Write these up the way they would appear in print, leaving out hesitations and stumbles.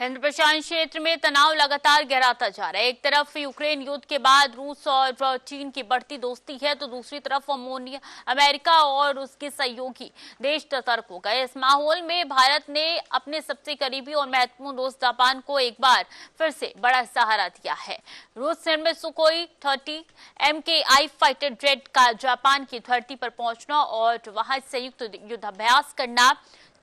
हिंद प्रशांत क्षेत्र में तनाव लगातार गहराता जा रहा है। एक तरफ यूक्रेन युद्ध के बाद रूस और चीन की बढ़ती दोस्ती है, तो दूसरी तरफ अमेरिका और उसके सहयोगी देश सतर्क हो गए। इस माहौल में भारत ने अपने सबसे करीबी और महत्वपूर्ण दोस्त जापान को एक बार फिर से बड़ा सहारा दिया है। रूस निर्मित सुखोई 30 MKI फाइटर जेट का जापान की धरती पर पहुंचना और वहां संयुक्त युद्धाभ्यास करना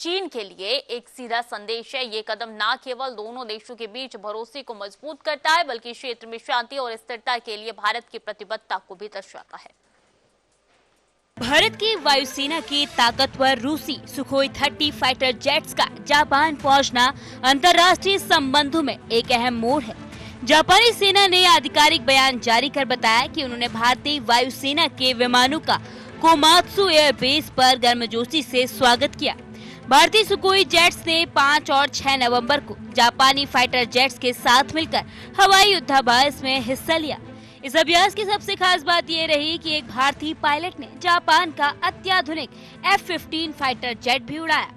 चीन के लिए एक सीधा संदेश है। ये कदम न केवल दोनों देशों के बीच भरोसे को मजबूत करता है, बल्कि क्षेत्र में शांति और स्थिरता के लिए भारत की प्रतिबद्धता को भी दर्शाता है। भारत की वायुसेना के ताकतवर रूसी सुखोई 30 फाइटर जेट्स का जापान पहुंचना अंतर्राष्ट्रीय संबंधों में एक अहम मोड़ है। जापानी सेना ने आधिकारिक बयान जारी कर बताया कि उन्होंने भारतीय वायुसेना के विमानों का कोमात्सु एयरबेस पर गर्मजोशी से स्वागत किया। भारतीय सुखोई जेट्स ने 5 और 6 नवंबर को जापानी फाइटर जेट्स के साथ मिलकर हवाई युद्धाभ्यास में हिस्सा लिया। इस अभ्यास की सबसे खास बात ये रही कि एक भारतीय पायलट ने जापान का अत्याधुनिक F-15 फाइटर जेट भी उड़ाया।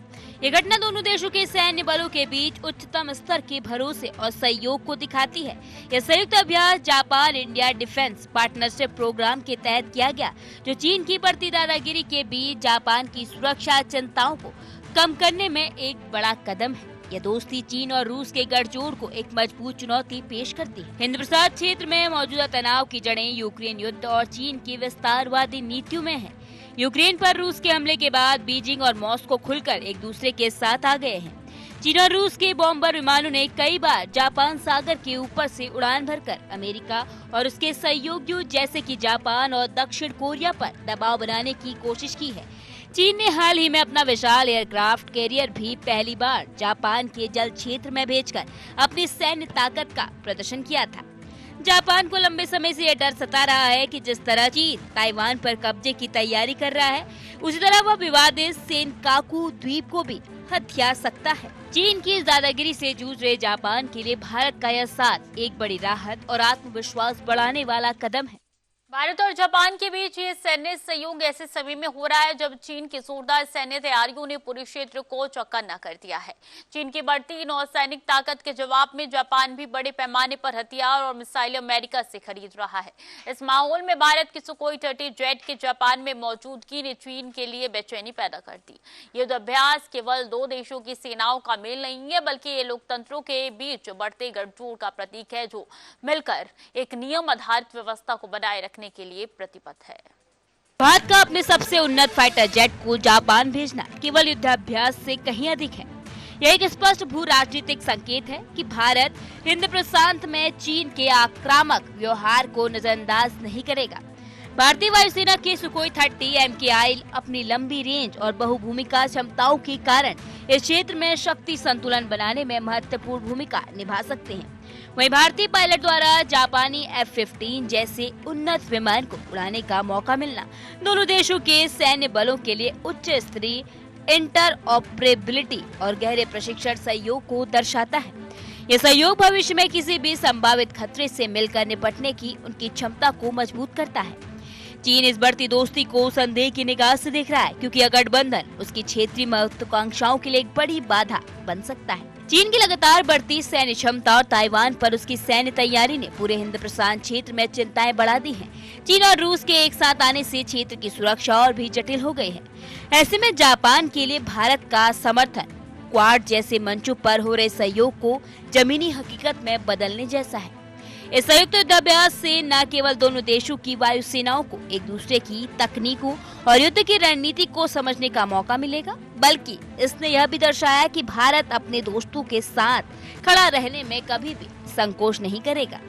ये घटना दोनों देशों के सैन्य बलों के बीच उच्चतम स्तर के भरोसे और सहयोग को दिखाती है। यह संयुक्त अभ्यास Japan India defence partnership programme के तहत किया गया, जो चीन की बढ़ती दादागिरी के बीच जापान की सुरक्षा चिंताओं को कम करने में एक बड़ा कदम है। यह दोस्ती चीन और रूस के गठजोड़ को एक मजबूत चुनौती पेश करती है। हिंद प्रशांत क्षेत्र में मौजूदा तनाव की जड़ें यूक्रेन युद्ध और चीन की विस्तारवादी नीतियों में हैं। यूक्रेन पर रूस के हमले के बाद बीजिंग और मॉस्को खुलकर एक दूसरे के साथ आ गए हैं। चीन और रूस के बॉम्बर विमानों ने कई बार जापान सागर के ऊपर से उड़ान भरकर अमेरिका और उसके सहयोगियों जैसे कि जापान और दक्षिण कोरिया पर दबाव बनाने की कोशिश की है। चीन ने हाल ही में अपना विशाल एयरक्राफ्ट कैरियर भी पहली बार जापान के जल क्षेत्र में भेजकर अपनी सैन्य ताकत का प्रदर्शन किया था। जापान को लंबे समय से यह डर सता रहा है कि जिस तरह चीन ताइवान पर कब्जे की तैयारी कर रहा है, उसी तरह वह विवादित सेनकाकू द्वीप को भी हथिया सकता है। चीन की इस दादागिरी से जूझ रहे जापान के लिए भारत का यह साथ एक बड़ी राहत और आत्मविश्वास बढ़ाने वाला कदम है। भारत और जापान के बीच ये सैन्य सहयोग ऐसे समय में हो रहा है जब चीन की जोरदार सैन्य तैयारियों ने पूरे क्षेत्र को चौकन्ना कर दिया है। चीन की बढ़ती नौसैनिक ताकत के जवाब में जापान भी बड़े पैमाने पर हथियार और मिसाइल अमेरिका से खरीद रहा है। इस माहौल में भारत की सुखोई 30 जेट के जापान में मौजूदगी ने चीन के लिए बेचैनी पैदा कर दी। युद्ध अभ्यास केवल दो देशों की सेनाओं का मेल नहीं है, बल्कि ये लोकतंत्रों के बीच बढ़ते गठजोड़ का प्रतीक है, जो मिलकर एक नियम आधारित व्यवस्था को बनाए रखने के लिए प्रतिबद्ध है। भारत का अपने सबसे उन्नत फाइटर जेट को जापान भेजना केवल युद्धाभ्यास से कहीं अधिक है। यह एक स्पष्ट भू राजनीतिक संकेत है कि भारत हिंद प्रशांत में चीन के आक्रामक व्यवहार को नजरअंदाज नहीं करेगा। भारतीय वायुसेना के सुखोई 30 MKI अपनी लंबी रेंज और बहुभूमिका क्षमताओं के कारण इस क्षेत्र में शक्ति संतुलन बनाने में महत्वपूर्ण भूमिका निभा सकते हैं। वहीं भारतीय पायलट द्वारा जापानी F-15 जैसे उन्नत विमान को उड़ाने का मौका मिलना दोनों देशों के सैन्य बलों के लिए उच्च स्तरीय इंटरऑपरेबिलिटी और गहरे प्रशिक्षण सहयोग को दर्शाता है। यह सहयोग भविष्य में किसी भी संभावित खतरे से मिलकर निपटने की उनकी क्षमता को मजबूत करता है। चीन इस बढ़ती दोस्ती को संदेह की निगाह से देख रहा है, क्योंकि यह गठबंधन उसकी क्षेत्रीय महत्वाकांक्षाओं के लिए एक बड़ी बाधा बन सकता है। चीन की लगातार बढ़ती सैन्य क्षमता और ताइवान पर उसकी सैन्य तैयारी ने पूरे हिंद प्रशांत क्षेत्र में चिंताएं बढ़ा दी हैं। चीन और रूस के एक साथ आने से क्षेत्र की सुरक्षा और भी जटिल हो गई है। ऐसे में जापान के लिए भारत का समर्थन क्वाड जैसे मंचों पर हो रहे सहयोग को जमीनी हकीकत में बदलने जैसा है। इस संयुक्त युद्धाभ्यास से न केवल दोनों देशों की वायुसेनाओं को एक दूसरे की तकनीकों और युद्ध की रणनीति को समझने का मौका मिलेगा, बल्कि इसने यह भी दर्शाया कि भारत अपने दोस्तों के साथ खड़ा रहने में कभी भी संकोच नहीं करेगा।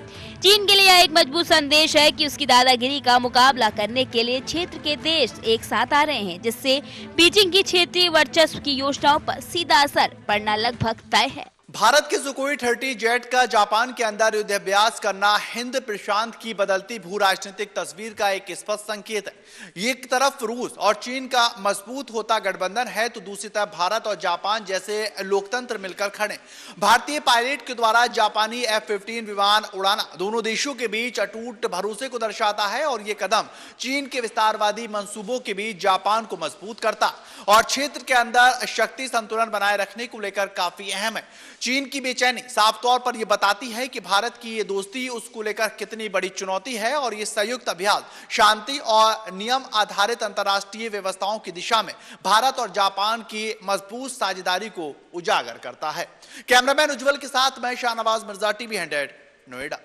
चीन के लिए यह एक मजबूत संदेश है कि उसकी दादागिरी का मुकाबला करने के लिए क्षेत्र के देश एक साथ आ रहे हैं, जिससे बीजिंग की क्षेत्रीय वर्चस्व की योजनाओं पर सीधा असर पड़ना लगभग तय है। भारत के सुखोई 30 जेट का जापान के अंदर युद्धाभ्यास करना हिंद प्रशांत की बदलती भू राजनीतिक तस्वीर का एक स्पष्ट संकेत है। एक तरफ रूस और चीन का मजबूत होता गठबंधन है, तो दूसरी तरफ भारत और जापान जैसे लोकतंत्र मिलकर खड़े। भारतीय पायलट के द्वारा जापानी F-15 विमान उड़ाना दोनों देशों के बीच अटूट भरोसे को दर्शाता है, और ये कदम चीन के विस्तारवादी मंसूबों के बीच जापान को मजबूत करता और क्षेत्र के अंदर शक्ति संतुलन बनाए रखने को लेकर काफी अहम है। चीन की बेचैनी साफ तौर पर यह बताती है कि भारत की ये दोस्ती उसको लेकर कितनी बड़ी चुनौती है और ये संयुक्त अभ्यास शांति और नियम आधारित अंतर्राष्ट्रीय व्यवस्थाओं की दिशा में भारत और जापान की मजबूत साझेदारी को उजागर करता है। कैमरामैन उज्जवल के साथ मैं शाहनवाज मिर्जा, टीवी 100 नोएडा।